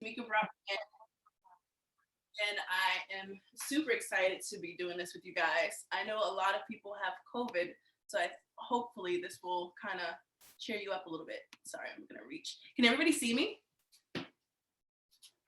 Tamika Broth, and I am super excited to be doing this with you guys. I know a lot of people have COVID, so hopefully this will kind of cheer you up a little bit. Sorry, I'm gonna reach. Can everybody see me? All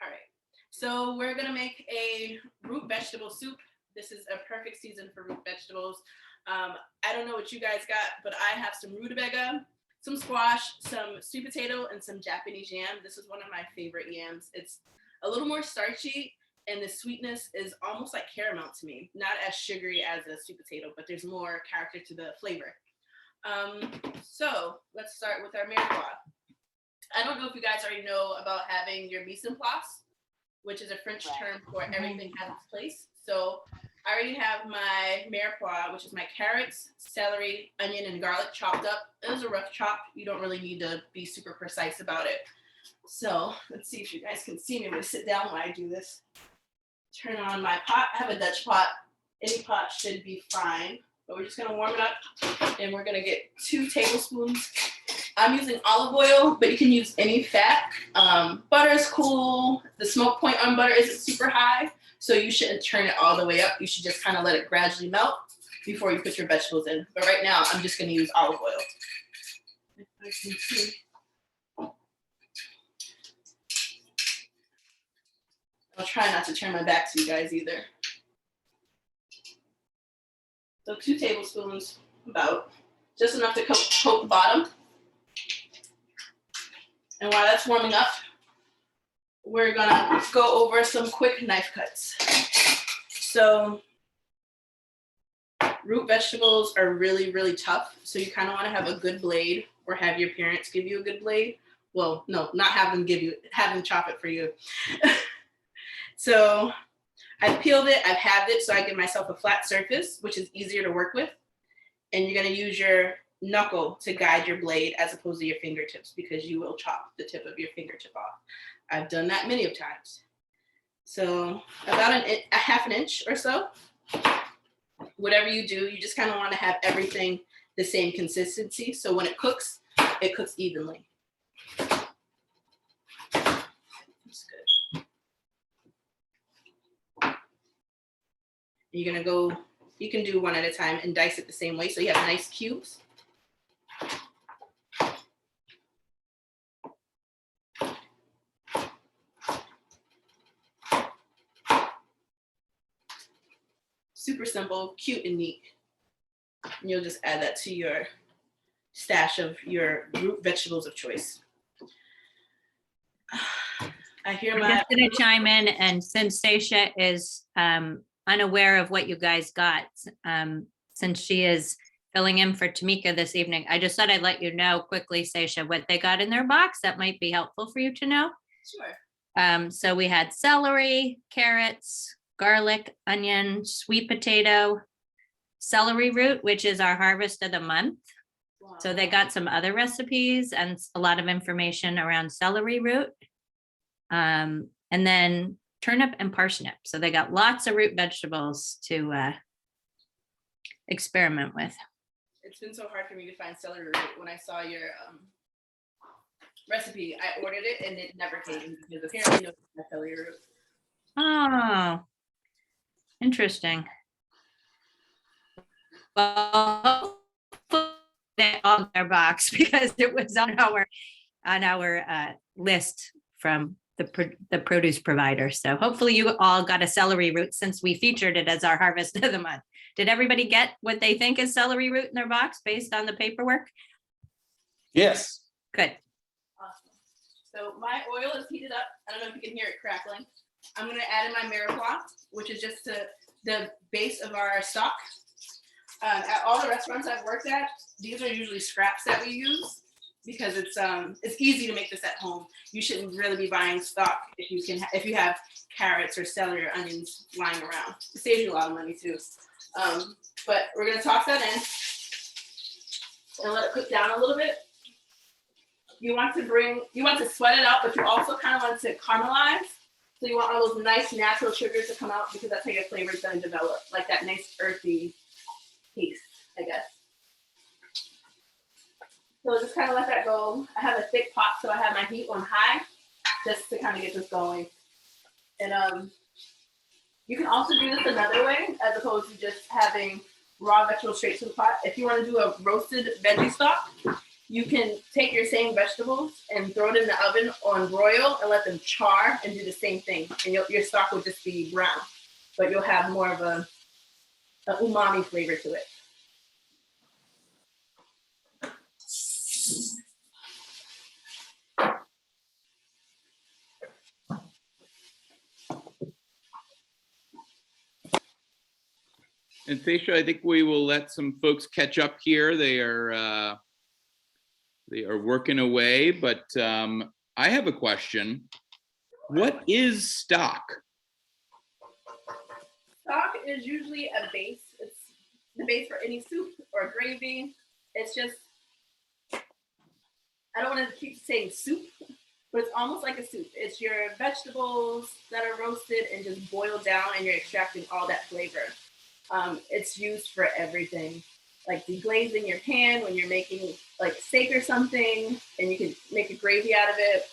right, so we're gonna make a root vegetable soup. This is a perfect season for root vegetables. I don't know what you guys got, but I have some rutabaga, some squash, some sweet potato, and some Japanese yam. This is one of my favorite yams. It's a little more starchy, and the sweetness is almost like caramel to me. Not as sugary as a sweet potato, but there's more character to the flavor. So let's start with our mirepoix. I don't know if you guys already know about having your mise en place, which is a French term for everything has its place. So I already have my mirepoix, which is my carrots, celery, onion, and garlic chopped up. It was a rough chop. You don't really need to be super precise about it. So let's see if you guys can see me. I'm gonna sit down while I do this. Turn on my pot. I have a Dutch pot. Any pot should be fine, but we're just gonna warm it up, and we're gonna get 2 tablespoons. I'm using olive oil, but you can use any fat. Butter is cool. The smoke point on butter isn't super high, so you shouldn't turn it all the way up. You should just kind of let it gradually melt before you put your vegetables in. But right now, I'm just gonna use olive oil. If I can see. I'll try not to turn my back to you guys either. So 2 tablespoons, about, just enough to coat the bottom. And while that's warming up, we're gonna go over some quick knife cuts. So root vegetables are really, really tough. So you kind of want to have a good blade, or have your parents give you a good blade. Well, no, not have them give you, have them chop it for you. So I've peeled it, I've halved it, so I give myself a flat surface, which is easier to work with. And you're gonna use your knuckle to guide your blade as opposed to your fingertips, because you will chop the tip of your fingertip off. I've done that many of times. So about a half an inch or so. Whatever you do, you just kind of want to have everything the same consistency, so when it cooks evenly. That's good. You're gonna go, you can do one at a time and dice it the same way, so you have nice cubes. Super simple, cute, and neat. And you'll just add that to your stash of your root vegetables of choice. I'm just gonna chime in, and since Seisha is unaware of what you guys got, since she is filling in for Tamika this evening, I just thought I'd let you know quickly, Seisha, what they got in their box. That might be helpful for you to know. Sure. So we had celery, carrots, garlic, onion, sweet potato, celery root, which is our harvest of the month. Wow. So they got some other recipes and a lot of information around celery root. And then turnip and parsnip. So they got lots of root vegetables to experiment with. It's been so hard for me to find celery root. When I saw your recipe, I ordered it and it never came, because apparently no celery root. Oh, interesting. Well, they all their box, because it was on our list from the produce provider. So hopefully you all got a celery root, since we featured it as our harvest of the month. Did everybody get what they think is celery root in their box based on the paperwork? Yes. Good. Awesome. So my oil is heated up. I don't know if you can hear it crackling. I'm going to add in my mirepoix, which is just the base of our stock. At all the restaurants I've worked at, these are usually scraps that we use, because it's easy to make this at home. You shouldn't really be buying stock if you have carrots or celery or onions lying around. It saves you a lot of money too. But we're gonna toss that in and let it cook down a little bit. You want to sweat it out, but you also kind of want to caramelize. So you want all those nice natural sugars to come out, because that's how your flavor is going to develop, like that nice earthy taste, I guess. So just kind of let that go. I have a thick pot, so I have my heat on high. just to kind of get this going. And you can also do this another way, as opposed to just having raw vegetables straight to the pot. If you want to do a roasted veggie stock, you can take your same vegetables and throw it in the oven on broil and let them char and do the same thing. And your stock will just be brown, but you'll have more of a umami flavor to it. And Thacia, I think we will let some folks catch up here. They are working away, but I have a question. What is stock? Stock is usually a base. It's the base for any soup or gravy. It's just, I don't want to keep saying soup, but it's almost like a soup. It's your vegetables that are roasted and just boiled down, and you're extracting all that flavor. It's used for everything, like deglazing your pan when you're making like steak or something, and you can make a gravy out of it.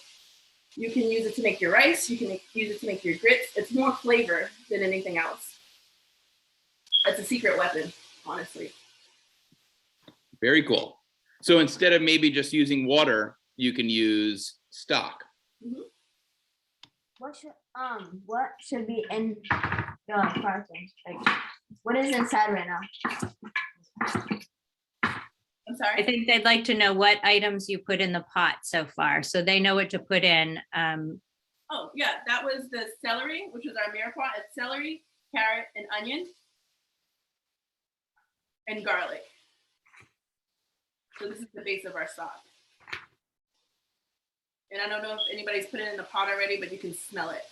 You can use it to make your rice. You can use it to make your grits. It's more flavor than anything else. It's a secret weapon, honestly. Very cool. So instead of maybe just using water, you can use stock. Mm-hmm. What should be in the Croutons? Like, what is inside right now? I'm sorry. I think they'd like to know what items you put in the pot so far, so they know what to put in. Oh yeah, that was the celery, which was our Mirepoix. It's celery, carrot, and onion, and garlic. So this is the base of our stock. And I don't know if anybody's put it in the pot already, but you can smell it.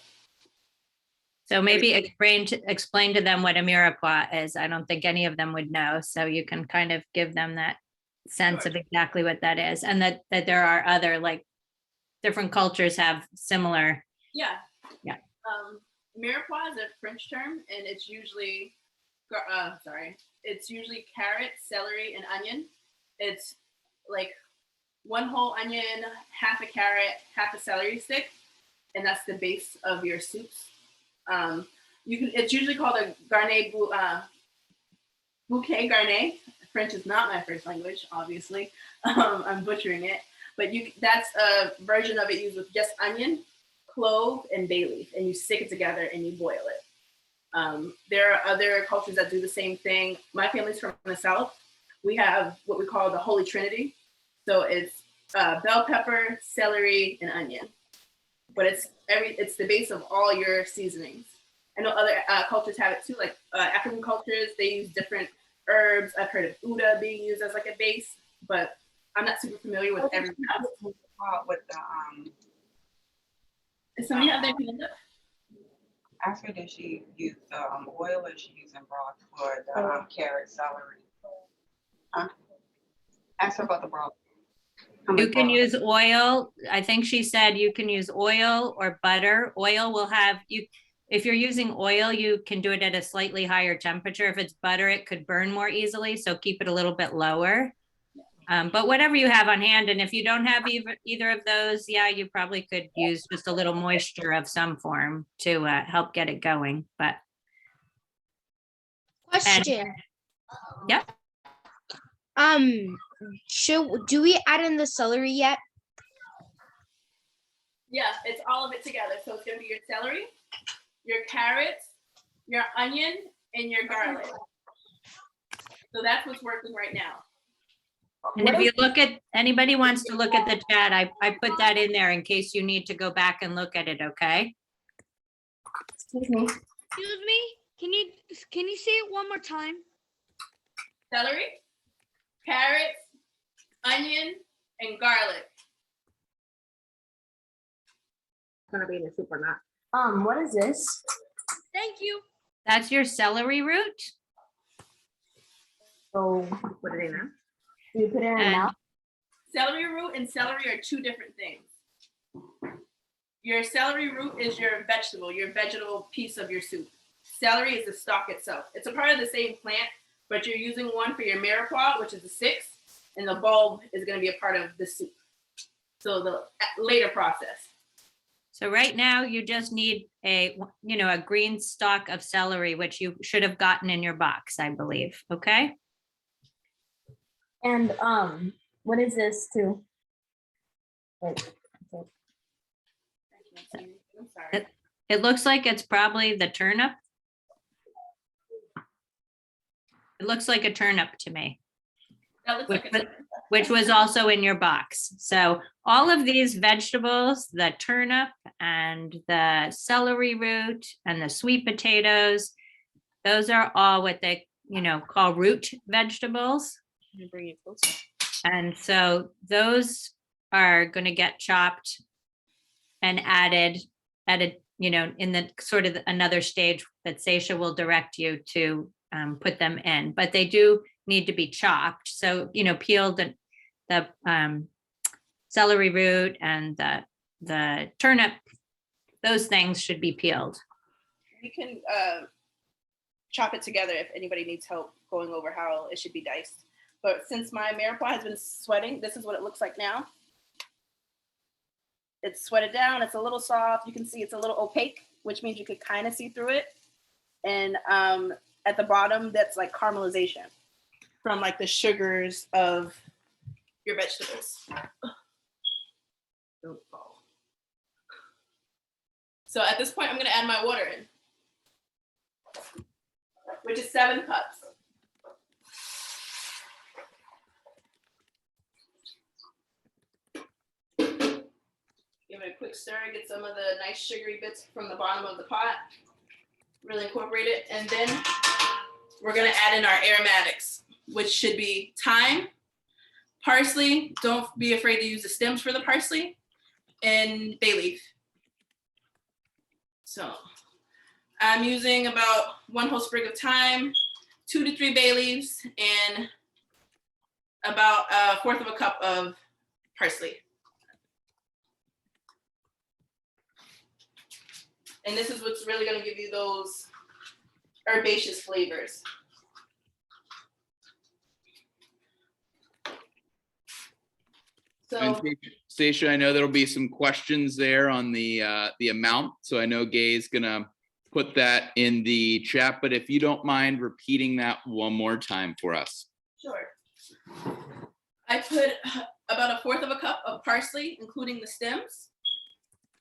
So maybe explain to them what a mirepoix is. I don't think any of them would know, so you can kind of give them that sense of exactly what that is, and that there are other, like, different cultures have similar. Yeah. Yeah. Mirepoix is a French term, and it's usually, it's usually carrot, celery, and onion. It's like one whole onion, half a carrot, half a celery stick, and that's the base of your soups. It's usually called a garnet bouquet garnet. French is not my first language, obviously. I'm butchering it, but that's a version of it used with just onion, clove, and bay leaf, and you stick it together and you boil it. There are other cultures that do the same thing. My family's from the South. We have what we call the Holy Trinity. So it's bell pepper, celery, and onion. But it's the base of all your seasonings. I know other cultures have it too, like African cultures, they use different herbs. I've heard of Uda being used as like a base, but I'm not super familiar with everything else. With the Does somebody have their hand up? after did she use the oil, or she using broth for the carrot, celery? Ask her about the broth. You can use oil. I think she said you can use oil or butter. Oil will have you. If you're using oil, you can do it at a slightly higher temperature. If it's butter, it could burn more easily, so keep it a little bit lower. But whatever you have on hand, and if you don't have either of those, yeah, you probably could use just a little moisture of some form to help get it going. But Question. Yep. Do we add in the celery yet? Yeah, it's all of it together. So it's gonna be your celery, your carrots, your onion, and your garlic. So that's what's working right now. And if you look at, anybody wants to look at the chat, I put that in there in case you need to go back and look at it, okay? Excuse me. Excuse me, can you say it one more time? Celery, carrots, onion, and garlic. Gonna be in the soup or not? What is this? Thank you. That's your celery root. So what are they now? Do you put it in And- now? Celery root and celery are two different things. Your celery root is your vegetable piece of your soup. Celery is the stalk itself. It's a part of the same plant, but you're using one for your mirepoix, which is the 6, and the bulb is going to be a part of the soup. So the later process. So right now you just need a green stalk of celery, which you should have gotten in your box, I believe. Okay. And what is this too? Like, I can't see anything. I'm sorry. It looks like it's probably the turnip. It looks like a turnip to me, That looks like it's which was also in your box. So all of these vegetables, the turnip and the celery root and the sweet potatoes, those are all what they, call root vegetables. Let me bring it closer. And so those are going to get chopped and added, in the sort of another stage that Seisha will direct you to put them in, but they do need to be chopped. So, peeled the celery root and the turnip, those things should be peeled. We can chop it together if anybody needs help going over how it should be diced. But since my Mirepoix has been sweating, this is what it looks like now. It's sweated down. It's a little soft. You can see it's a little opaque, which means you could kind of see through it. And at the bottom, that's like caramelization from like the sugars of your vegetables. Don't fall. So at this point, I'm going to add my water in, which is 7 cups. Give it a quick stir, get some of the nice sugary bits from the bottom of the pot. Really incorporate it. And then we're gonna add in our aromatics, which should be thyme, parsley. Don't be afraid to use the stems for the parsley, and bay leaf. So I'm using about 1 whole sprig of thyme, 2 to 3 bay leaves, and about 1/4 of a cup of parsley. And this is what's really gonna give you those herbaceous flavors. And So Stacia, I know there'll be some questions there on the amount. So I know Gay's gonna put that in the chat, but if you don't mind repeating that one more time for us. sure. I put about 1/4 of a cup of parsley, including the stems.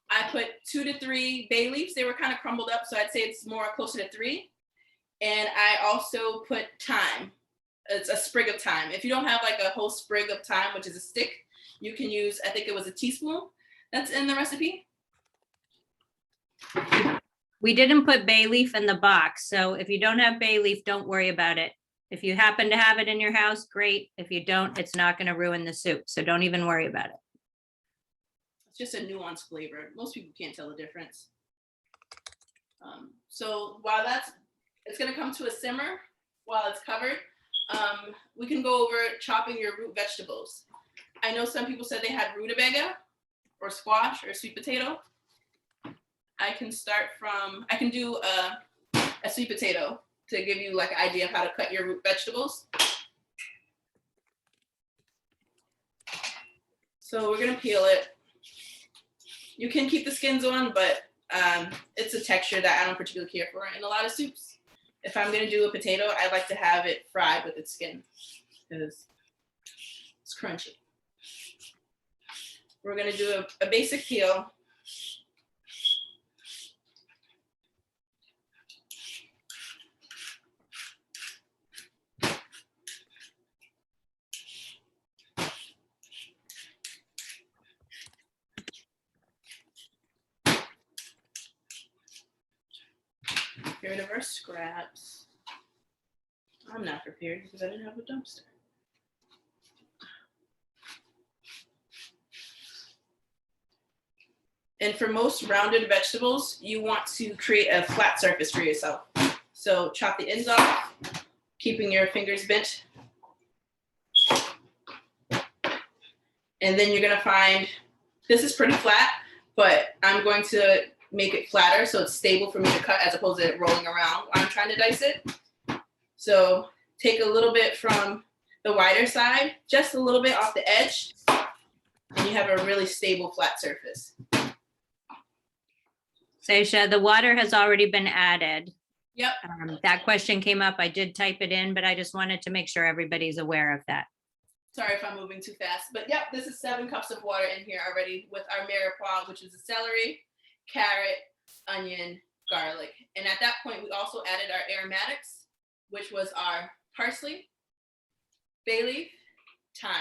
I put 2 to 3 bay leaves. They were kind of crumbled up, so I'd say it's more closer to 3. And I also put thyme. It's a sprig of thyme. If you don't have like a whole sprig of thyme, which is a stick, you can use, I think it was a teaspoon that's in the recipe. We didn't put bay leaf in the box, so if you don't have bay leaf, don't worry about it. If you happen to have it in your house, great. If you don't, it's not going to ruin the soup, so don't even worry about it. It's just a nuanced flavor. Most people can't tell the difference. So while it's gonna come to a simmer while it's covered, we can go over chopping your root vegetables. I know some people said they had rutabaga or squash or sweet potato. I can do a sweet potato to give you like an idea of how to cut your root vegetables. So we're gonna peel it. You can keep the skins on, but it's a texture that I don't particularly care for in a lot of soups. If I'm gonna do a potato, I like to have it fried with its skin because it's crunchy. We're gonna do a basic peel. Get rid of our scraps. I'm not prepared because I didn't have a dumpster. And for most rounded vegetables, you want to create a flat surface for yourself. So chop the ends off, keeping your fingers bent. And then you're gonna find, this is pretty flat, but I'm going to make it flatter so it's stable for me to cut as opposed to it rolling around while I'm trying to dice it. So take a little bit from the wider side, just a little bit off the edge, and you have a really stable flat surface. Seisha, the water has already been added. Yep. That question came up. I did type it in, but I just wanted to make sure everybody's aware of that. Sorry if I'm moving too fast, but yep, this is 7 cups of water in here already with our Mirepoix, which is the celery, carrot, onion, garlic. And at that point, we also added our aromatics, which was our parsley, bay leaf, thyme.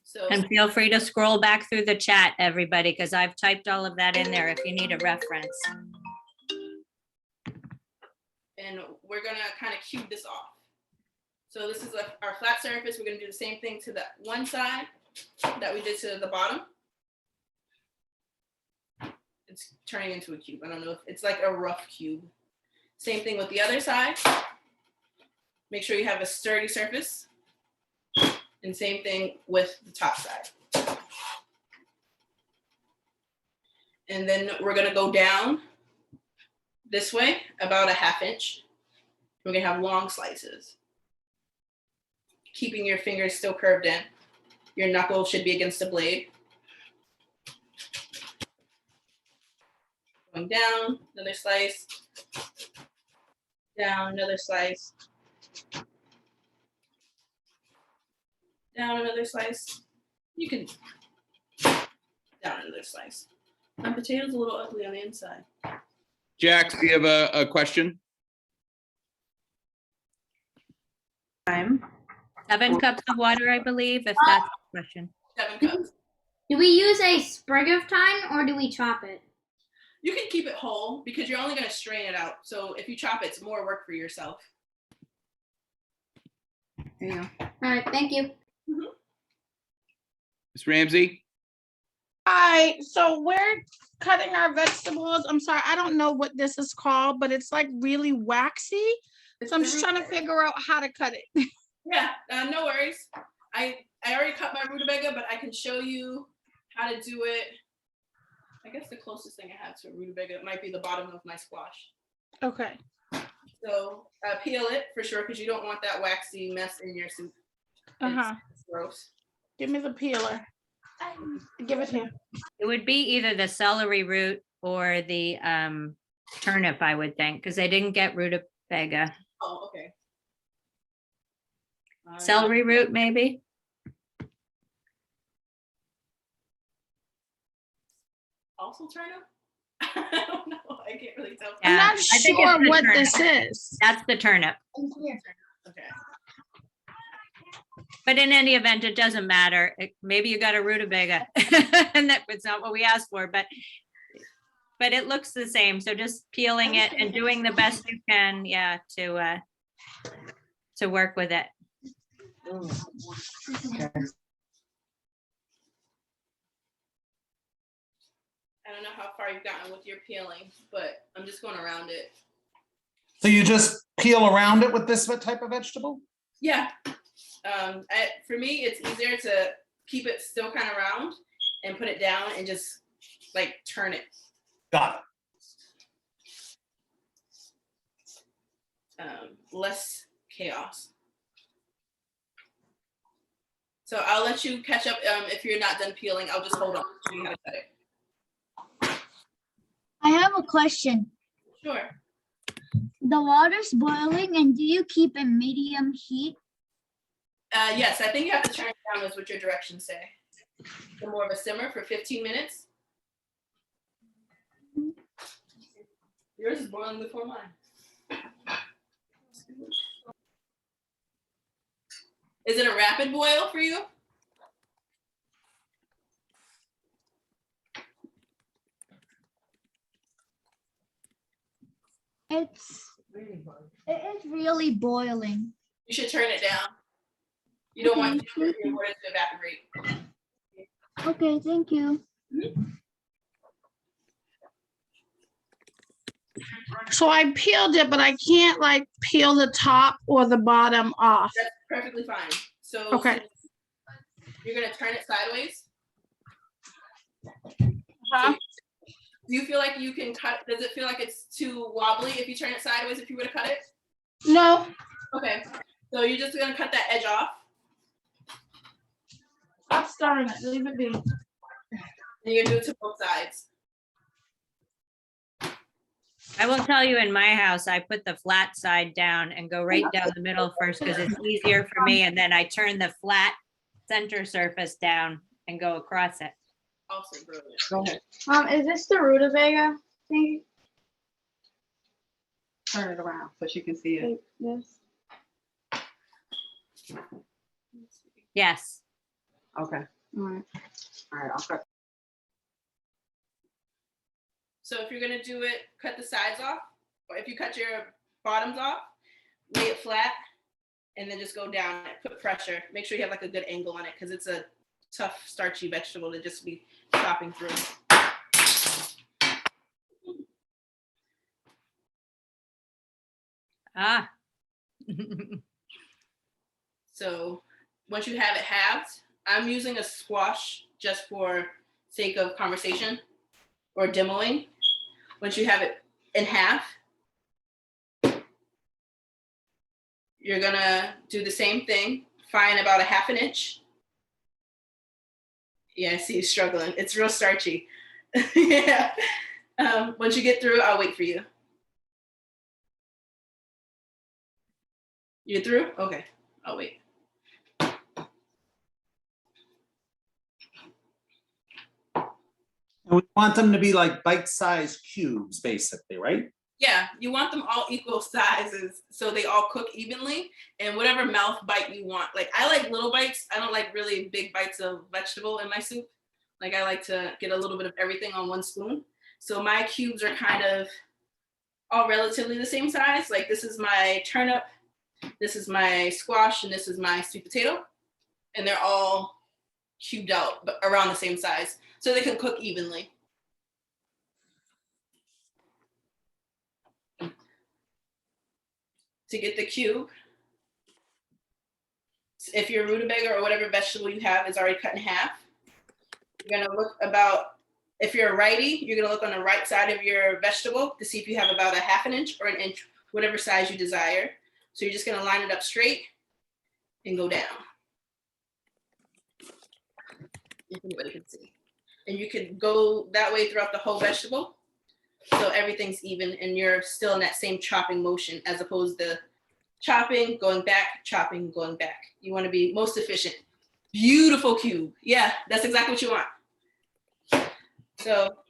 So, And feel free to scroll back through the chat, everybody, because I've typed all of that in there if you need a reference. and we're gonna kind of cube this off. So this is our flat surface. We're gonna do the same thing to the one side that we did to the bottom. It's turning into a cube. I don't know if it's like a rough cube. Same thing with the other side. Make sure you have a sturdy surface. And same thing with the top side. And then we're gonna go down this way, about a 1/2 inch. We're gonna have long slices. Keeping your fingers still curved in. Your knuckle should be against the blade. Going down, another slice. Down, another slice. Down another slice. You can down another slice. My potato's a little ugly on the inside. Jax, do you have a question? 7 cups of water, I believe, if that's the question. 7 cups. Do we use a sprig of thyme or do we chop it? You can keep it whole because you're only gonna strain it out. So if you chop it, it's more work for yourself. There you go. All right, thank you. Ms. Ramsey? Hi, so we're cutting our vegetables. I'm sorry, I don't know what this is called, but it's like really waxy. So I'm just trying to figure out how to cut it. Yeah, no worries. I already cut my rutabaga, but I can show you how to do it. I guess the closest thing I have to a rutabaga might be the bottom of my squash. Okay. So peel it for sure because you don't want that waxy mess in your soup. It's gross. Give me the peeler. Give it here. It would be either the celery root or the turnip, I would think, because they didn't get rutabaga. Oh, okay. Celery root, maybe? Also turnip? I don't know. I can't really tell. I'm Yeah, not I think it's sure the what turnip. this is. That's the turnip. Okay. But in any event, it doesn't matter. Maybe you got a rutabaga and that was not what we asked for, but it looks the same. So just peeling it and doing the best you can, yeah, to work with it. I don't know how far you've gotten with your peeling, but I'm just going around it. So you just peel around it with this type of vegetable? Yeah. For me, it's easier to keep it still kind of round and put it down and just like turn it. Got it. Less chaos. So I'll let you catch up. If you're not done peeling, I'll just hold on to show you how to cut it. I have a question. Sure. The water's boiling and do you keep it medium heat? Yes, I think you have to turn it down is what your directions say. So more of a simmer for 15 minutes. Yours is boiling before mine. Is it a rapid boil for you? It is really boiling. You should turn it down. You don't want your water to evaporate. Okay, thank you. So I peeled it, but I can't like peel the top or the bottom off. That's perfectly fine. So Okay. you're gonna turn it sideways. Huh? Do you feel like you can cut? Does it feel like it's too wobbly if you turn it sideways? If you were to cut it? No, Okay. So you're just gonna cut that edge off. I'm starting it. Leave it be. And you're gonna do it to both sides. I will tell you, in my house, I put the flat side down and go right down the middle first because it's easier for me. And then I turn the flat center surface down and go across it. Also brilliant. Go ahead. Is this the rutabaga thing? Turn it around so she can see it. Like this? Yes. Okay. Alright. All right, I'll cut. So if you're gonna do it, cut the sides off, or if you cut your bottoms off, lay it flat, and then just go down and put pressure. Make sure you have like a good angle on it because it's a tough, starchy vegetable to just be chopping through. Ah. So once you have it halved, I'm using a squash just for sake of conversation or demoing. Once you have it in half, you're gonna do the same thing, find about 1/2 inch. Yeah, I see you struggling. It's real starchy. Yeah. Once you get through, I'll wait for you. You're through? Okay, I'll wait. And we want them to be like bite-sized cubes, basically, right? Yeah, you want them all equal sizes so they all cook evenly and whatever mouth bite you want. Like I like little bites. I don't like really big bites of vegetable in my soup. Like I like to get a little bit of everything on one spoon. So my cubes are kind of all relatively the same size. Like this is my turnip, this is my squash, and this is my sweet potato. And they're all cubed out, but around the same size so they can cook evenly. To get the cube, if your rutabaga or whatever vegetable you have is already cut in half, you're gonna look about, if you're a righty, you're gonna look on the right side of your vegetable to see if you have about 1/2 inch or 1 inch, whatever size you desire. So you're just gonna line it up straight and go down. If anybody can see. And you could go that way throughout the whole vegetable. So everything's even and you're still in that same chopping motion as opposed to chopping, going back, chopping, going back. You want to be most efficient. Beautiful cube. Yeah, that's exactly what you want. So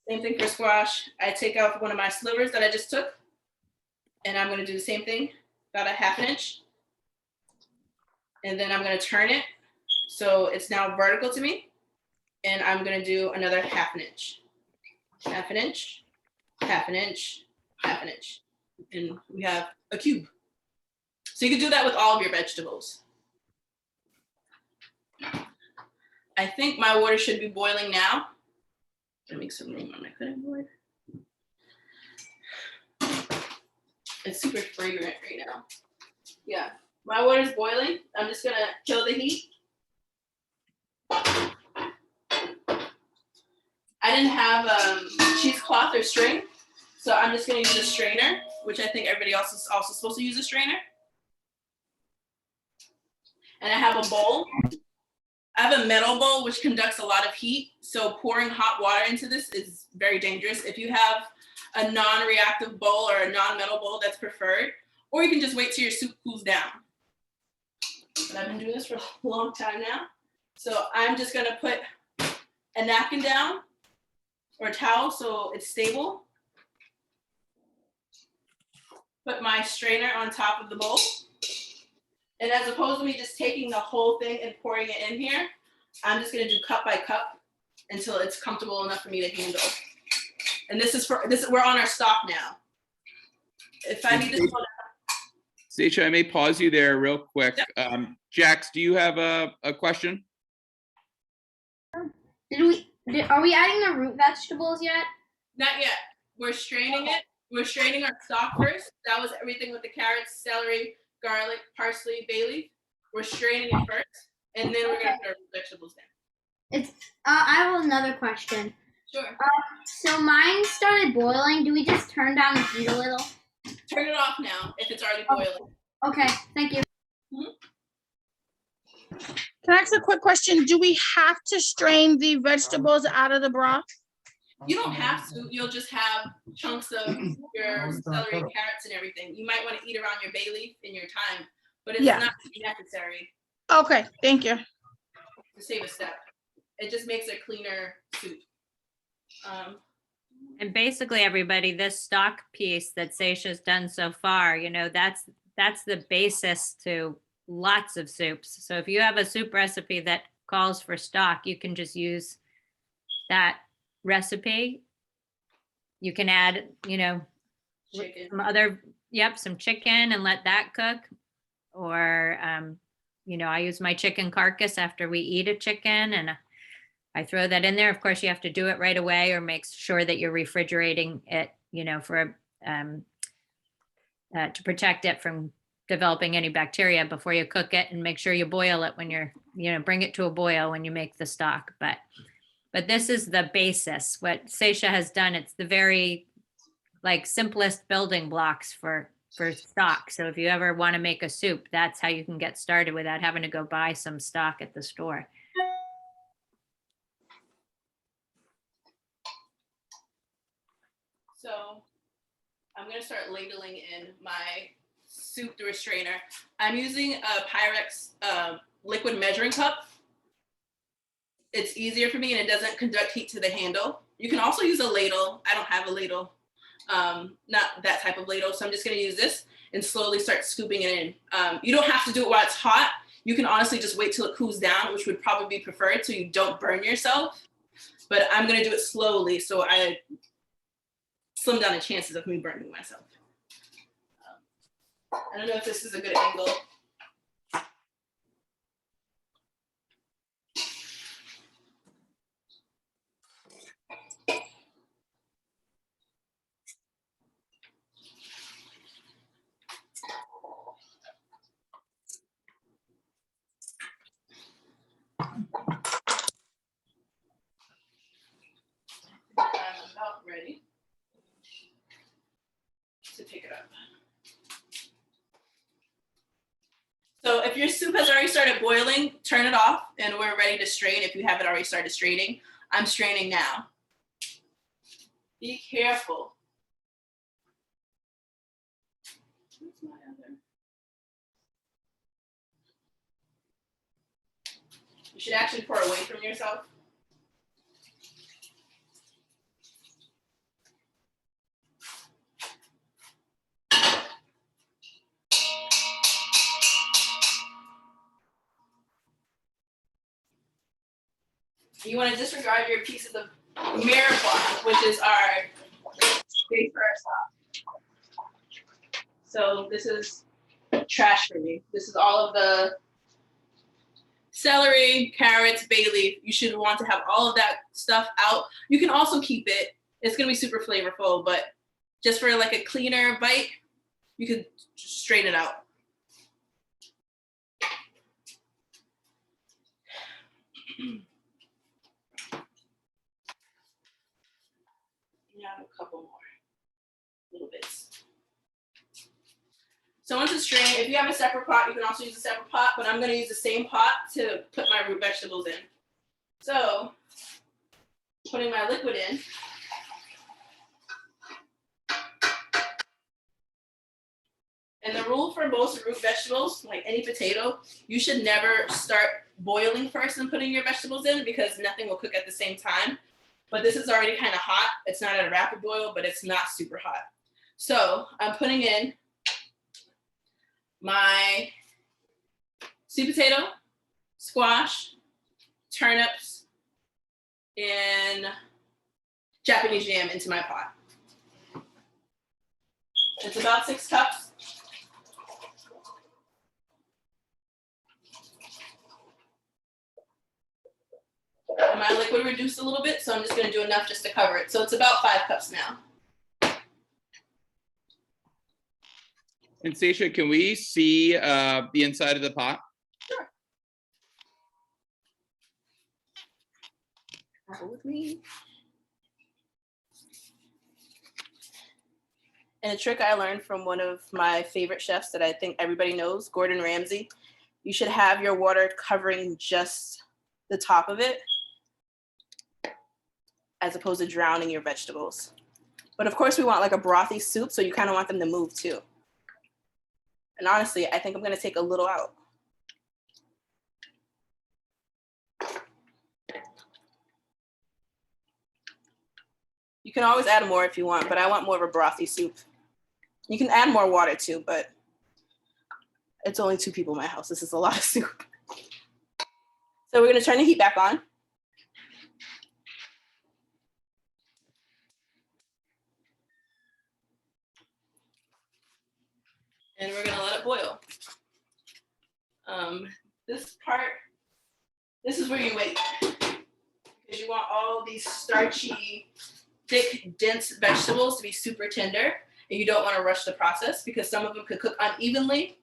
same thing for squash. I take out one of my slivers that I just took and I'm going to do the same thing, about 1/2 inch. And then I'm going to turn it so it's now vertical to me. And I'm going to do another 1/2 inch. 1/2 inch, 1/2 inch, 1/2 inch. And we have a cube. So you can do that with all of your vegetables. I think my water should be boiling now. Let me make some room on my cutting board. It's super fragrant right now. Yeah, my water's boiling. I'm just gonna kill the heat. I didn't have cheesecloth or string, so I'm just gonna use a strainer, which I think everybody else is also supposed to use a strainer. And I have a bowl. I have a metal bowl, which conducts a lot of heat, so pouring hot water into this is very dangerous. If you have a non-reactive bowl or a non-metal bowl, that's preferred, or you can just wait till your soup cools down. But I've been doing this for a long time now. So I'm just gonna put a napkin down or a towel so it's stable. Put my strainer on top of the bowl. And as opposed to me just taking the whole thing and pouring it in here, I'm just gonna do cup by cup until it's comfortable enough for me to handle. And this is we're on our stock now. If I need to slow down. Stacia, I may pause you there real quick. Jax, do you have a question? Are we adding the root vegetables yet? Not yet. We're straining it. We're straining our stock first. That was everything with the carrots, celery, garlic, parsley, bay leaf. We're straining it first, and then we're gonna put our vegetables in. I have another question. Sure. So mine started boiling. Do we just turn down the heat a little? Turn it off now if it's already boiling. Okay, thank you. Can I ask a quick question? Do we have to strain the vegetables out of the broth? You don't have to. You'll just have chunks of your celery, carrots, and everything. You might want to eat around your bay leaf in your time, but it's Yeah. not necessary Okay, thank you. to save a step. It just makes a cleaner soup. And basically, everybody, this stock piece that Seisha's done so far, that's the basis to lots of soups. So if you have a soup recipe that calls for stock, you can just use that recipe. You can add, Chicken. some chicken and let that cook. Or, I use my chicken carcass after we eat a chicken and I throw that in there. Of course, you have to do it right away or make sure that you're refrigerating it, for to protect it from developing any bacteria before you cook it, and make sure you boil it when you're, bring it to a boil when you make the stock. But this is the basis. What Seisha has done, it's the very simplest building blocks for stock. So if you ever want to make a soup, that's how you can get started without having to go buy some stock at the store. So I'm gonna start ladling in my soup through a strainer. I'm using a Pyrex liquid measuring cup. It's easier for me and it doesn't conduct heat to the handle. You can also use a ladle. I don't have a ladle, not that type of ladle. So I'm just gonna use this and slowly start scooping it in. You don't have to do it while it's hot. You can honestly just wait till it cools down, which would probably be preferred so you don't burn yourself. But I'm gonna do it slowly so I slim down the chances of me burning myself. I don't know if this is a good angle. I'm about ready to pick it up. So if your soup has already started boiling, turn it off and we're ready to strain if you haven't already started straining. I'm straining now. Be careful. Where's my other? You should actually pour away from yourself. You want to disregard your pieces of Mirepoix, which is our base for our stock. So this is trash for me. This is all of the celery, carrots, bay leaf. You should want to have all of that stuff out. You can also keep it. It's gonna be super flavorful, but just for like a cleaner bite, you can strain it out. You have a couple more little bits. So once it's strained, if you have a separate pot, you can also use a separate pot, but I'm gonna use the same pot to put my root vegetables in. So, putting my liquid in. And the rule for most root vegetables, like any potato, you should never start boiling first and putting your vegetables in because nothing will cook at the same time. But this is already kind of hot. It's not at a rapid boil, but it's not super hot. So I'm putting in my sweet potato, squash, turnips, and Japanese yam into my pot. It's about 6 cups. And my liquid reduced a little bit, so I'm just gonna do enough just to cover it. So it's about 5 cups now. And Seisha, can we see the inside of the pot? Sure. Travel with me. And a trick I learned from one of my favorite chefs that I think everybody knows, Gordon Ramsay, you should have your water covering just the top of it. as opposed to drowning your vegetables. But of course we want like a brothy soup, so you kind of want them to move too. And honestly, I think I'm gonna take a little out. You can always add more if you want, but I want more of a brothy soup. You can add more water too, but it's only 2 people in my house. This is a lot of soup. So we're gonna turn the heat back on. And we're gonna let it boil. This part, this is where you wait. Because you want all these starchy, thick, dense vegetables to be super tender. And you don't want to rush the process because some of them could cook unevenly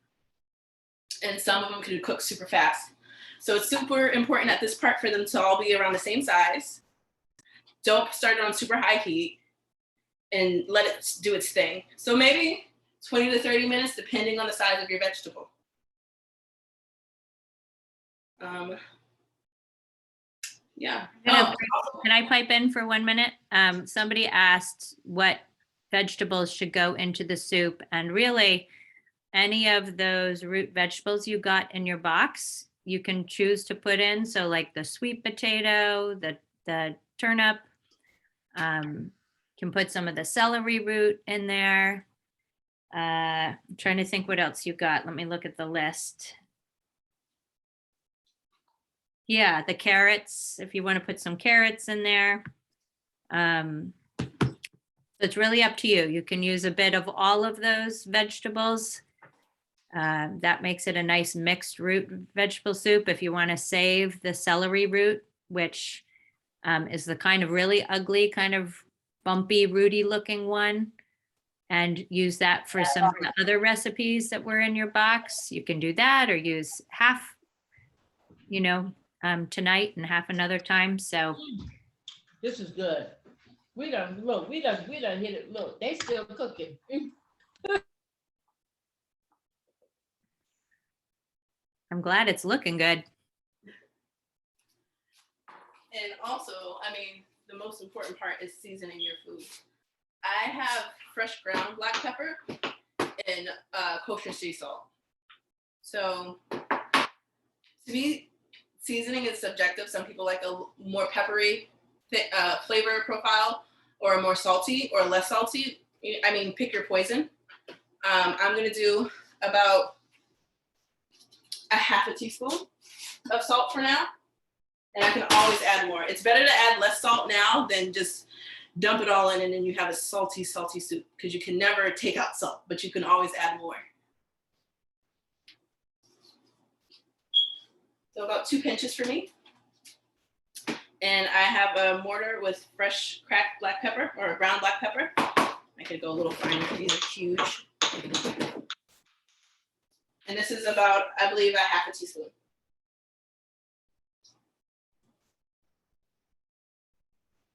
and some of them could cook super fast. So it's super important at this part for them to all be around the same size. Don't start it on super high heat and let it do its thing. So maybe 20 to 30 minutes, depending on the size of your vegetable. Yeah. Can I pipe in for 1 minute? Somebody asked what vegetables should go into the soup, and really any of those root vegetables you got in your box, you can choose to put in. So like the sweet potato, the turnip, can put some of the celery root in there. I'm trying to think what else you got. Let me look at the list. Yeah, the carrots, if you want to put some carrots in there. It's really up to you. You can use a bit of all of those vegetables. That makes it a nice mixed root vegetable soup. If you want to save the celery root, which is the kind of really ugly, kind of bumpy, rooty looking one, and use that for some of the other recipes that were in your box, you can do that, or use half, tonight and half another time. So this is good. We done hit it. Look, they still cooking. I'm glad it's looking good. And also, the most important part is seasoning your food. I have fresh ground black pepper and kosher sea salt. So to me, seasoning is subjective. Some people like a more peppery flavor profile, or a more salty or less salty. Pick your poison. I'm gonna do about a half a teaspoon of salt for now. And I can always add more. It's better to add less salt now than just dump it all in and then you have a salty, salty soup, because you can never take out salt, but you can always add more. So about 2 pinches for me. And I have a mortar with fresh cracked black pepper, or ground black pepper. I could go a little finer, these are huge. And this is about, I believe, a half a teaspoon.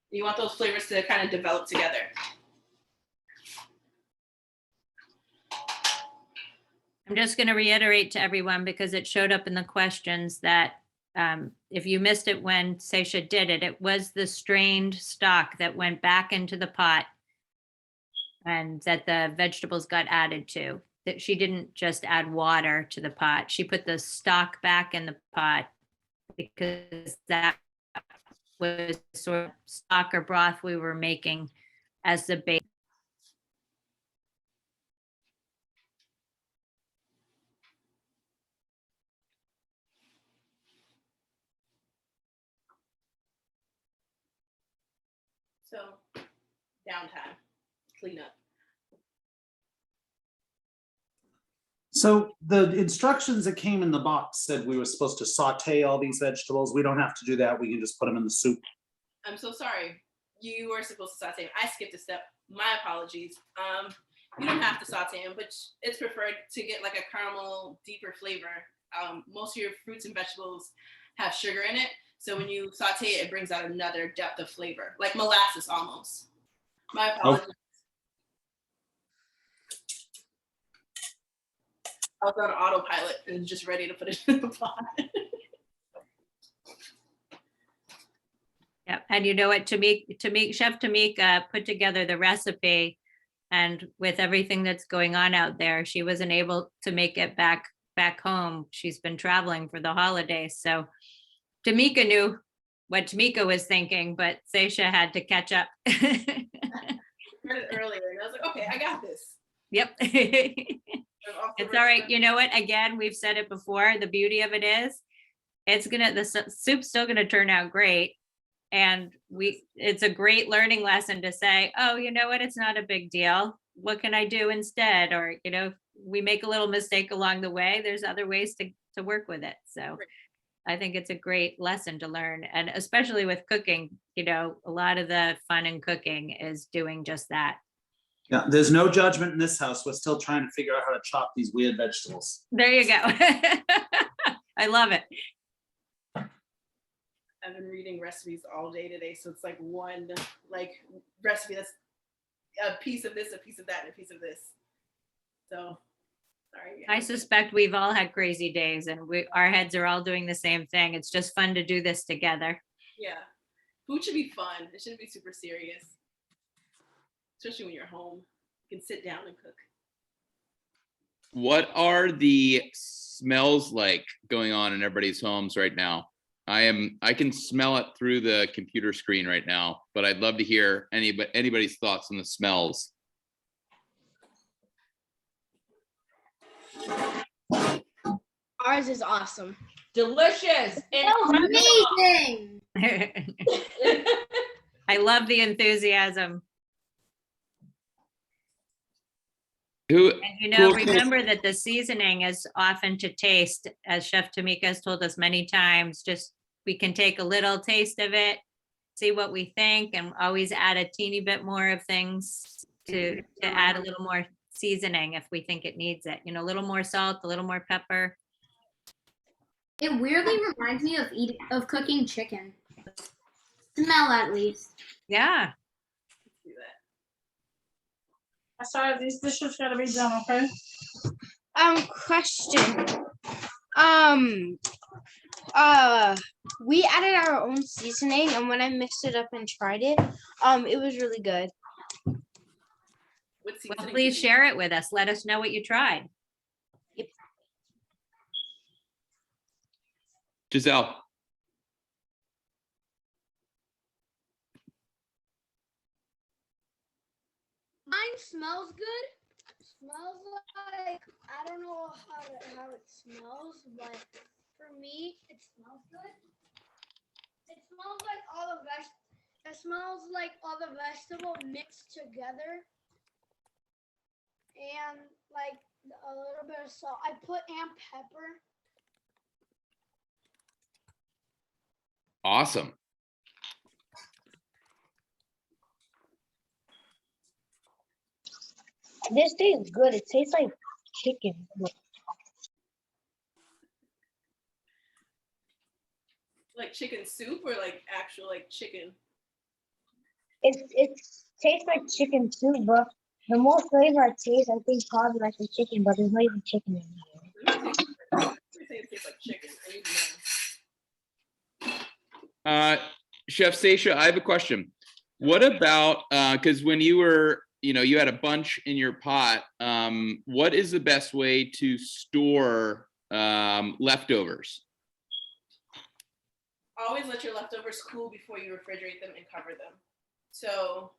You want those flavors to kind of develop together. I'm just going to reiterate to everyone, because it showed up in the questions, that if you missed it when Seisha did it, it was the strained stock that went back into the pot and that the vegetables got added to. That she didn't just add water to the pot. She put the stock back in the pot because that was sort of stock or broth we were making as the base. So, downtime, clean up. So the instructions that came in the box said we were supposed to saute all these vegetables. We don't have to do that. We can just put them in the soup. I'm so sorry. You were supposed to saute them. I skipped a step. My apologies. You don't have to saute them, but it's preferred to get like a caramel, deeper flavor. Most of your fruits and vegetables have sugar in it. So when you saute it, it brings out another depth of flavor, like molasses almost. My apologies. Okay. I was on autopilot and just ready to put it in the pot. Yep, and you know what, Chef Tamika put together the recipe, and with everything that's going on out there, she wasn't able to make it back home. She's been traveling for the holidays, so Tamika knew what Tamika was thinking, but Seisha had to catch up. Read it earlier, and I was like, okay, I got this. Yep. I'm off the It's all right. rest You know what? Again, we've said it before. The beauty of it is the soup's still gonna turn out great. And it's a great learning lesson to say, oh, you know what? It's not a big deal. What can I do instead? Or, you know, we make a little mistake along the way, there's other ways to work with it. So I think it's a great lesson to learn. And especially with cooking, you know, a lot of the fun in cooking is doing just that. Yeah, there's no judgment in this house. We're still trying to figure out how to chop these weird vegetables. There you go. I love it. I've been reading recipes all day today, so it's like one recipe that's a piece of this, a piece of that, and a piece of this. So, sorry. I suspect we've all had crazy days, and our heads are all doing the same thing. It's just fun to do this together. Yeah, food should be fun. It shouldn't be super serious, especially when you're home. You can sit down and cook. What are the smells like going on in everybody's homes right now? I can smell it through the computer screen right now, but I'd love to hear anybody's thoughts on the smells. Ours is awesome. Delicious. Amazing. I love the enthusiasm. Who, And you know, cool. remember that the seasoning is often to taste, as Chef Tamika has told us many times. Just we can take a little taste of it, see what we think, and always add a teeny bit more of things to add a little more seasoning if we think it needs it. You know, a little more salt, a little more pepper. It weirdly reminds me of cooking chicken. Smell at least. Yeah. Do that. Sorry, these dishes gotta be done, okay? Question. We added our own seasoning, and when I mixed it up and tried it, it was really good. What Well, seasoning please did you share it with us. Let us know what you tried. Giselle? Mine smells good. Smells like, I don't know how it smells, but for me, it smells good. It smells like all the vegetable mixed together, and like a little bit of salt. I put pepper. Awesome. This tastes good. It tastes like chicken. like chicken soup or like actual like chicken? It tastes like chicken too, but the more flavor I taste, I think probably like the chicken, but there's not even chicken in here. Let me say it tastes like chicken. I need to know. Chef Seisha, I have a question. What about, because when you were, you had a bunch in your pot, what is the best way to store leftovers? Always let your leftovers cool before you refrigerate them and cover them. So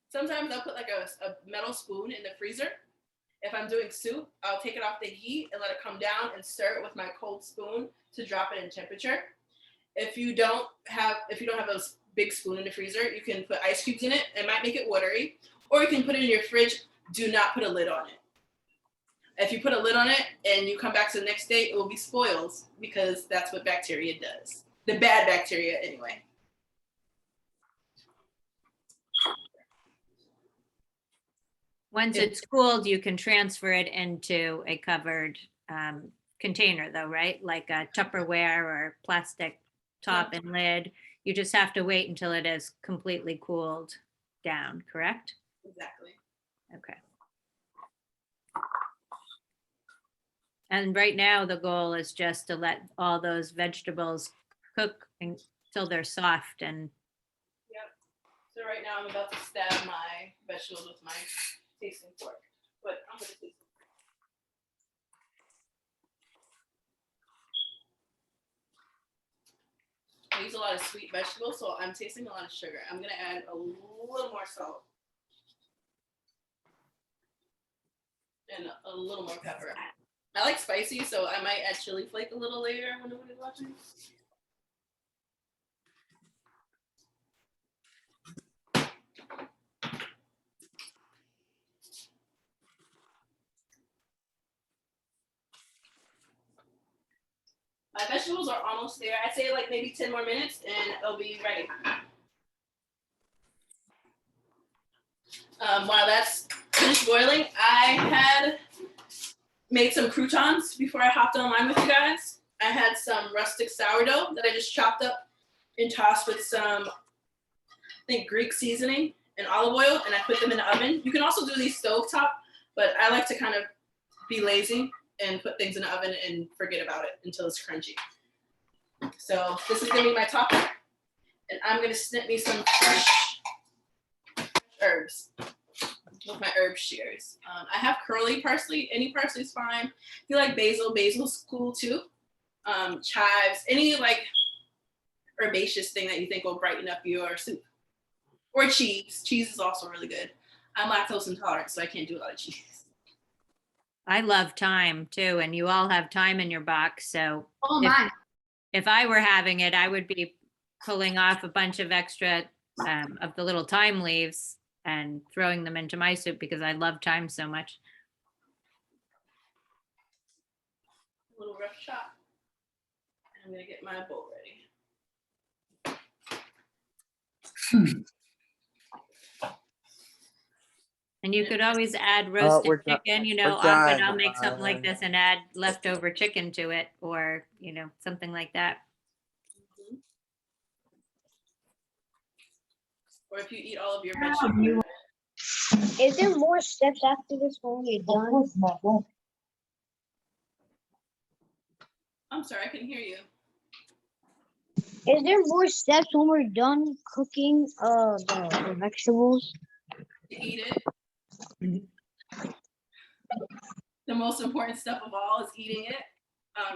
sometimes I'll put like a metal spoon in the freezer. If I'm doing soup, I'll take it off the heat and let it come down and stir it with my cold spoon to drop it in temperature. If you don't have a big spoon in the freezer, you can put ice cubes in it. It might make it watery, or you can put it in your fridge. Do not put a lid on it. If you put a lid on it and you come back to the next day, it will be spoiled because that's what bacteria does. The bad bacteria, anyway. Once it's cooled, you can transfer it into a covered container though, right? Like a Tupperware or plastic top and lid. You just have to wait until it is completely cooled down, correct? Exactly. Okay. And right now, the goal is just to let all those vegetables cook until they're soft and Yep. So right now I'm about to stab my vegetables with my tasting fork, but I'm gonna taste it. I use a lot of sweet vegetables, so I'm tasting a lot of sugar. I'm gonna add a little more salt and a little more pepper. I like spicy, so I might add chili flake a little later when nobody's watching. My vegetables are almost there. I'd say like maybe 10 more minutes and it'll be ready. While that's finished boiling, I had made some croutons before I hopped online with you guys. I had some rustic sourdough that I just chopped up and tossed with some, I think, Greek seasoning and olive oil, and I put them in the oven. You can also do these stovetop, but I like to kind of be lazy and put things in the oven and forget about it until it's crunchy. So this is gonna be my topping, and I'm gonna snip me some fresh herbs with my herb shears. I have curly parsley. Any parsley is fine. If you like basil, basil's cool too. Chives, any like herbaceous thing that you think will brighten up your soup. Or cheese. Cheese is also really good. I'm lactose intolerant, so I can't do a lot of cheese. I love thyme too, and you all have thyme in your box, so Oh if, my. if I were having it, I would be pulling off a bunch of extra of the little thyme leaves and throwing them into my soup because I love thyme so much. A little rough chop. And I'm gonna get my bowl ready. And you could always add roasted we're done. chicken, you know, We're often done. I'll make something like this and add leftover chicken to it or, you know, something like that. Or if you eat all of your vegetables. Is there more steps after this when you're done? I'm sorry, I couldn't hear you. Is there more steps when we're done cooking the vegetables? To eat it. The most important step of all is eating it.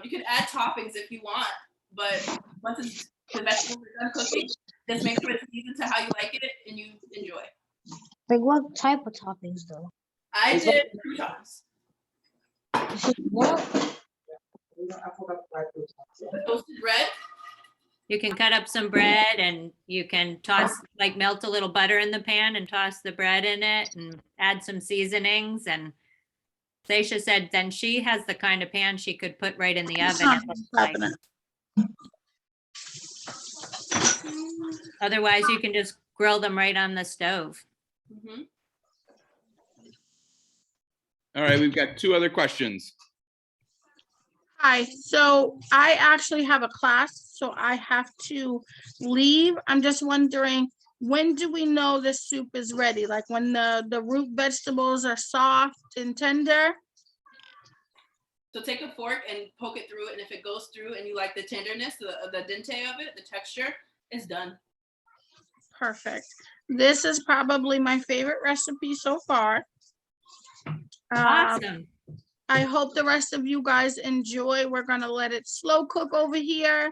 You can add toppings if you want, but once the vegetables are done cooking, just make sure it's seasoned to how you like it and you enjoy. Like what type of toppings though? I did croutons. What? Toasted bread. You can cut up some bread and you can toss, like melt a little butter in the pan and toss the bread in it and add some seasonings. And Seisha said then she has the kind of pan she could put right in the oven. It looks like. Otherwise, you can just grill them right on the stove. Mm-hmm. All right, we've got two other questions. Hi, so I actually have a class, so I have to leave. I'm just wondering, when do we know the soup is ready? Like when the root vegetables are soft and tender? So take a fork and poke it through it, and if it goes through and you like the tenderness, the dente of it, the texture, it's done. Perfect. This is probably my favorite recipe so far. Awesome. I hope the rest of you guys enjoy. We're gonna let it slow cook over here.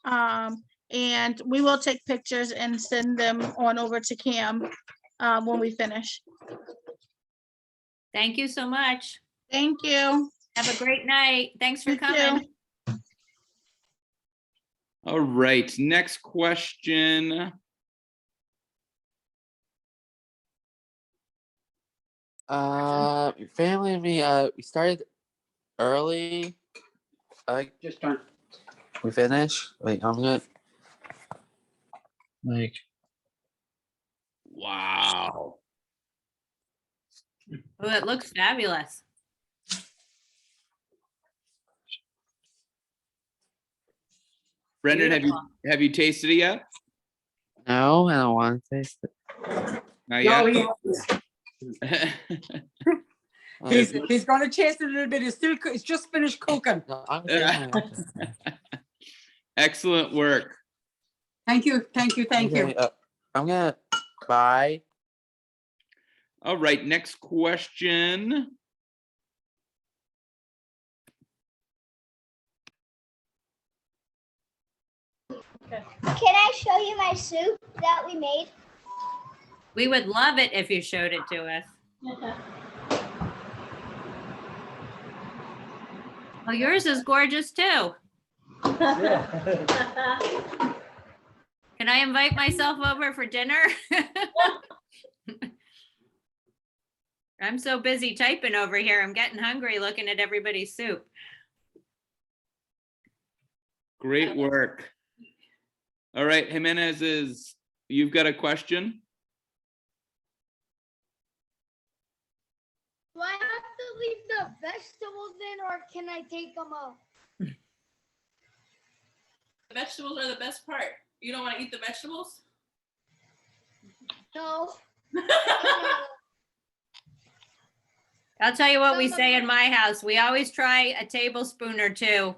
And we will take pictures and send them on over to Cam when we finish. Thank you so much. Thank you. Have a great night. Thanks for You too. coming. All right, next question. Family and me, we started early. Just trying. We finished. Wait, I'm good. Like, Wow. Oh, it looks fabulous. Brendan, Beautiful. have you tasted it yet? no, I don't want to taste it. Not yet. He's gonna taste it a little bit. It's just finished cooking. No, I'm gonna say Excellent work. Thank you, thank you, thank you. I'm gonna buy. All right, next question. Can I show you my soup that we made? We would love it if you showed it to us. Well, yours is gorgeous too. Can I invite myself over for dinner? I'm so busy typing over here. I'm getting hungry looking at everybody's soup. Great work. All right, Jimenez, you've got a question? Do I have to leave the vegetables in or can I take them out? The vegetables are the best part. You don't want to eat the vegetables? No. I'll tell you what we say in my house. We always try a tablespoon or two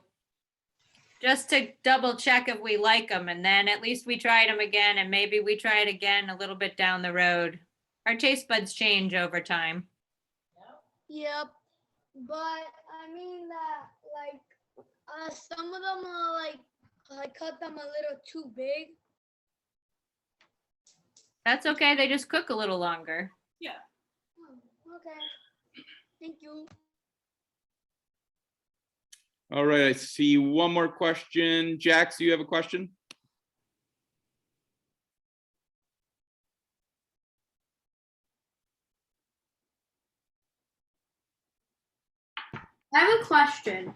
just to double check if we like them. And then at least we tried them again and maybe we try it again a little bit down the road. Our taste buds change over time. Yep. But I mean that some of them are like I cut them a little too big. That's okay. They just cook a little longer. Yeah. Okay. Thank you. All right, I see one more question. Jax, do you have a question? I have a question.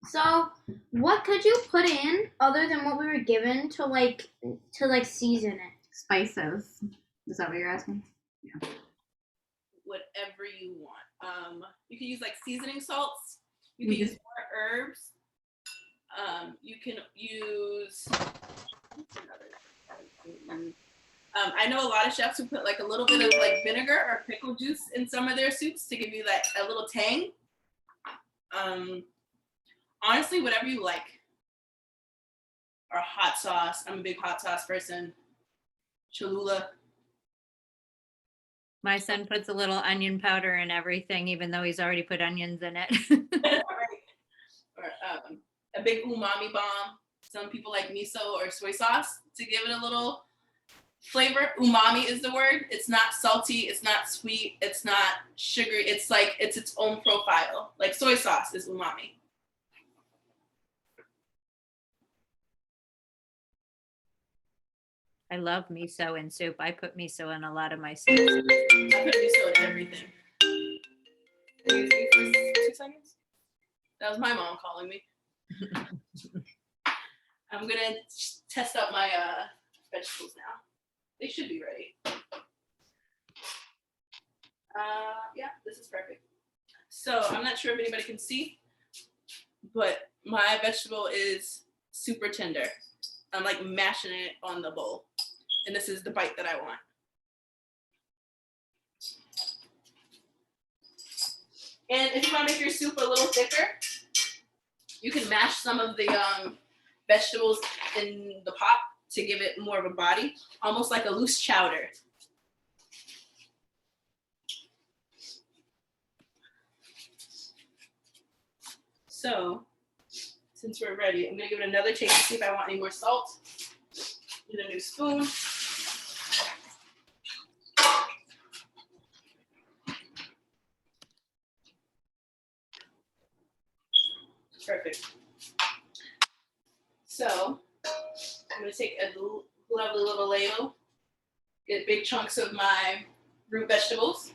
So, what could you put in other than what we were given to season it? Spices. Is that what you're asking? Yeah. Whatever you want. You can use like seasoning salts. You can use more herbs. You can use. I know a lot of chefs who put like a little bit of like vinegar or pickle juice in some of their soups to give you like a little tang. Honestly, whatever you like. Or hot sauce. I'm a big hot sauce person. Cholula. My son puts a little onion powder in everything, even though he's already put onions in it. Or a big umami bomb. Some people like miso or soy sauce to give it a little flavor. Umami is the word. It's not salty. It's not sweet. It's not sugary. It's like it's its own profile. Like soy sauce is umami. I love miso in soup. I put miso in a lot of my soups. I put miso in everything. Excuse me for 2 seconds. That was my mom calling me. I'm gonna test out my vegetables now. They should be ready. Yeah, this is perfect. So I'm not sure if anybody can see, but my vegetable is super tender. I'm like mashing it on the bowl. And this is the bite that I want. And if you want to make your soup a little thicker, you can mash some of the vegetables in the pot to give it more of a body, almost like a loose chowder. So, since we're ready, I'm gonna give it another taste to see if I want any more salt. Get a new spoon. Perfect. So I'm gonna take a lovely little ladle, get big chunks of my root vegetables.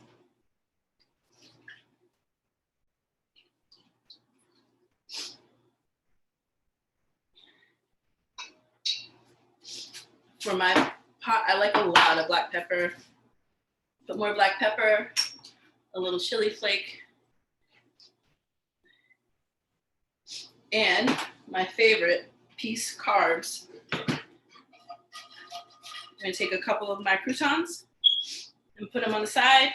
For my pot, I like a lot of black pepper. Put more black pepper, a little chili flake, and my favorite piece, carbs. I'm gonna take a couple of my croutons and put them on the side.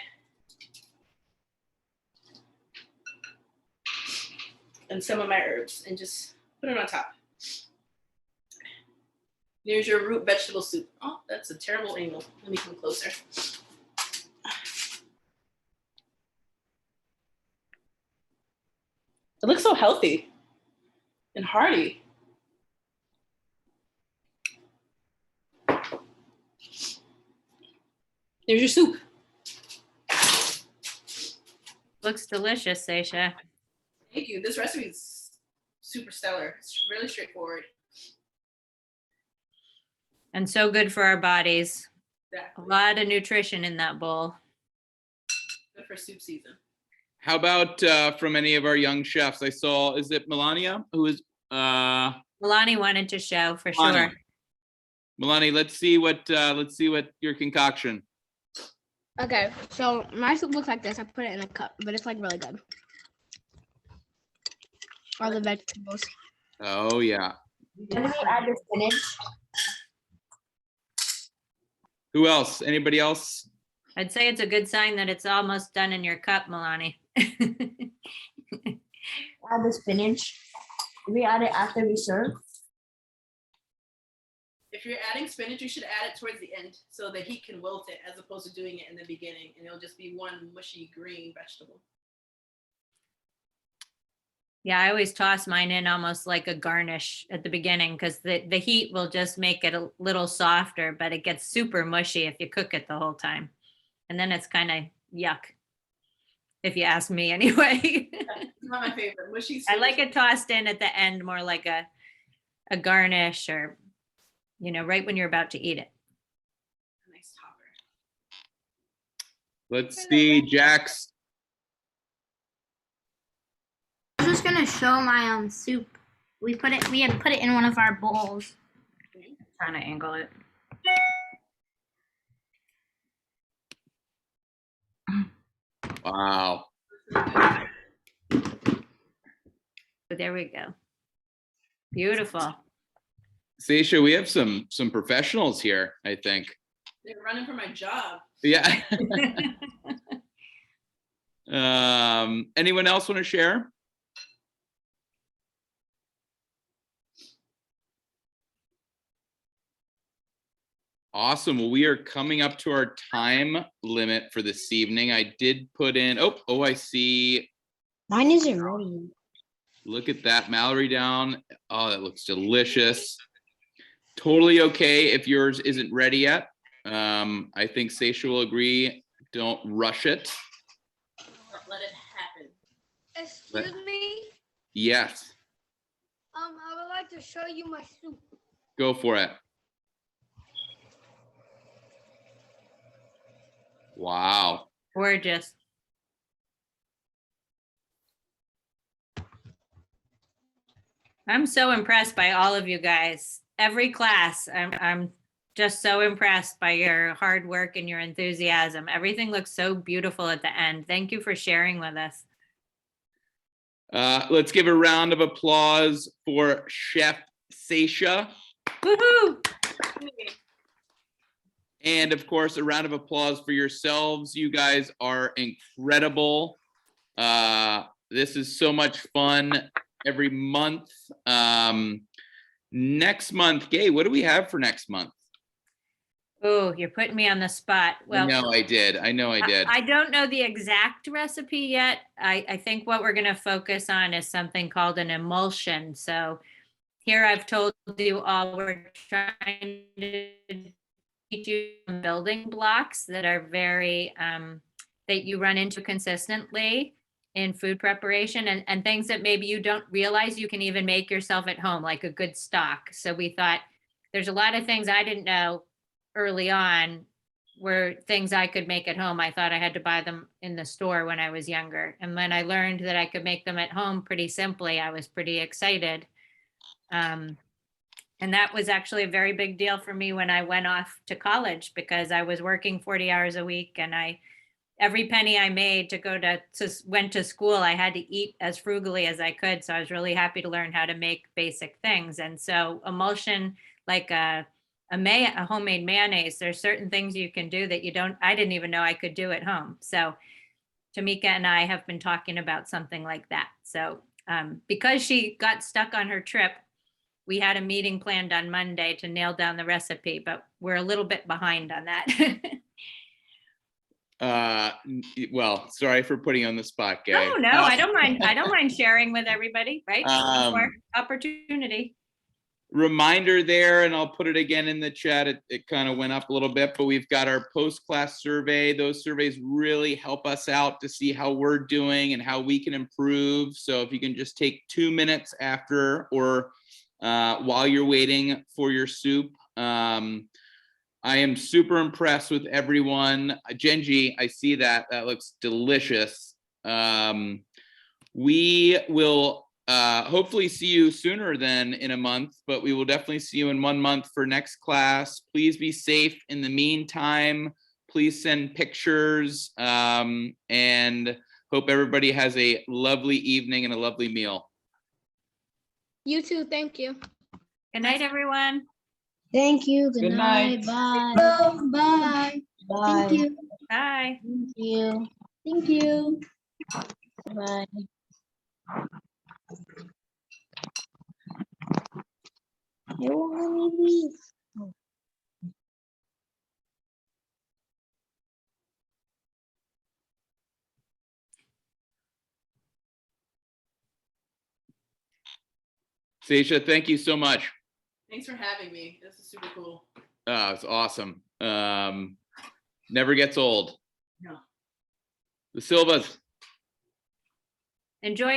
and some of my herbs and just put it on top. Here's your root vegetable soup. Oh, that's a terrible angle. Let me come closer. It looks so healthy and hearty. There's your soup. Looks delicious, Seisha. Thank you. This recipe is super stellar. It's really straightforward. And so good for our bodies. Exactly. A lot of nutrition in that bowl. Good for soup season. How about from any of our young chefs? I saw, is it Melania who is Milani wanted to show for Milani. sure. Melanie, let's see what your concoction. Okay, so my soup looks like this. I put it in a cup, but it's like really good. All the vegetables. Oh yeah. When do we add the spinach? Who else? Anybody else? I'd say it's a good sign that it's almost done in your cup, Milani. Add the spinach. Do we add it after we serve? If you're adding spinach, you should add it towards the end so the heat can wilt it as opposed to doing it in the beginning, and it'll just be one mushy green vegetable. Yeah, I always toss mine in almost like a garnish at the beginning because the heat will just make it a little softer, but it gets super mushy if you cook it the whole time. And then it's kind of yuck, if you ask me anyway. It's not my favorite. Mushy I like it tossed in at the end, more like a garnish or, right when you're about to eat it. A nice topper. Let's see, Jax. I'm just gonna show my soup. We had put it in one of our bowls. Trying to angle it. Wow. So there we go. Beautiful. Seisha, we have some professionals here, I think. They're running for my job. Yeah. Anyone else want to share? Awesome. Well, we are coming up to our time limit for this evening. I did put in, oh, I see. Mine isn't ready. Look at that, Mallory down. Oh, that looks delicious. Totally okay if yours isn't ready yet. I think Seisha will agree. Don't rush it. Let it happen. Excuse me. Yes, I would like to show you my soup. go for it. Wow. Gorgeous. I'm so impressed by all of you guys. Every class, I'm just so impressed by your hard work and your enthusiasm. Everything looks so beautiful at the end. Thank you for sharing with us. Let's give a round of applause for Chef Seisha. Woohoo! And of course, a round of applause for yourselves. You guys are incredible. This is so much fun every month. Next month, Gay, what do we have for next month? Oh, you're putting me on the spot. Well, I know I did. I don't know the exact recipe yet. I think what we're going to focus on is something called an emulsion. So here I've told you all we're trying to teach you building blocks that are very, that you run into consistently in food preparation and things that maybe you don't realize you can even make yourself at home, like a good stock. So we thought there's a lot of things I didn't know early on were things I could make at home. I thought I had to buy them in the store when I was younger. And when I learned that I could make them at home pretty simply, I was pretty excited. And that was actually a very big deal for me when I went off to college because I was working 40 hours a week and every penny I made went to school, I had to eat as frugally as I could. So I was really happy to learn how to make basic things. And so emulsion, like a homemade mayonnaise, there's certain things you can do that I didn't even know I could do at home. So Tamika and I have been talking about something like that. So Because she got stuck on her trip, we had a meeting planned on Monday to nail down the recipe, but we're a little bit behind on that. Well, sorry for putting you on the spot, Gay. No, I don't mind. I don't mind sharing with everybody, right? More opportunity. Reminder there, and I'll put it again in the chat. It kind of went up a little bit, but we've got our post-class survey. Those surveys really help us out to see how we're doing and how we can improve. So if you can just take 2 minutes after or while you're waiting for your soup. I am super impressed with everyone. Genji, I see that. That looks delicious. We will hopefully see you sooner than in a month, but we will definitely see you in 1 month for next class. Please be safe in the meantime. Please send pictures, and hope everybody has a lovely evening and a lovely meal. You too. Thank you. Good night, everyone. Thank you. Good, Good night. night. Bye. Bye. Bye. Thank you. Bye. Thank you. Thank you. Bye. You won't let me leave. Seisha, thank you so much. Thanks for having me. This is super cool. It's awesome. Never gets old. No. The Silvas. Enjoy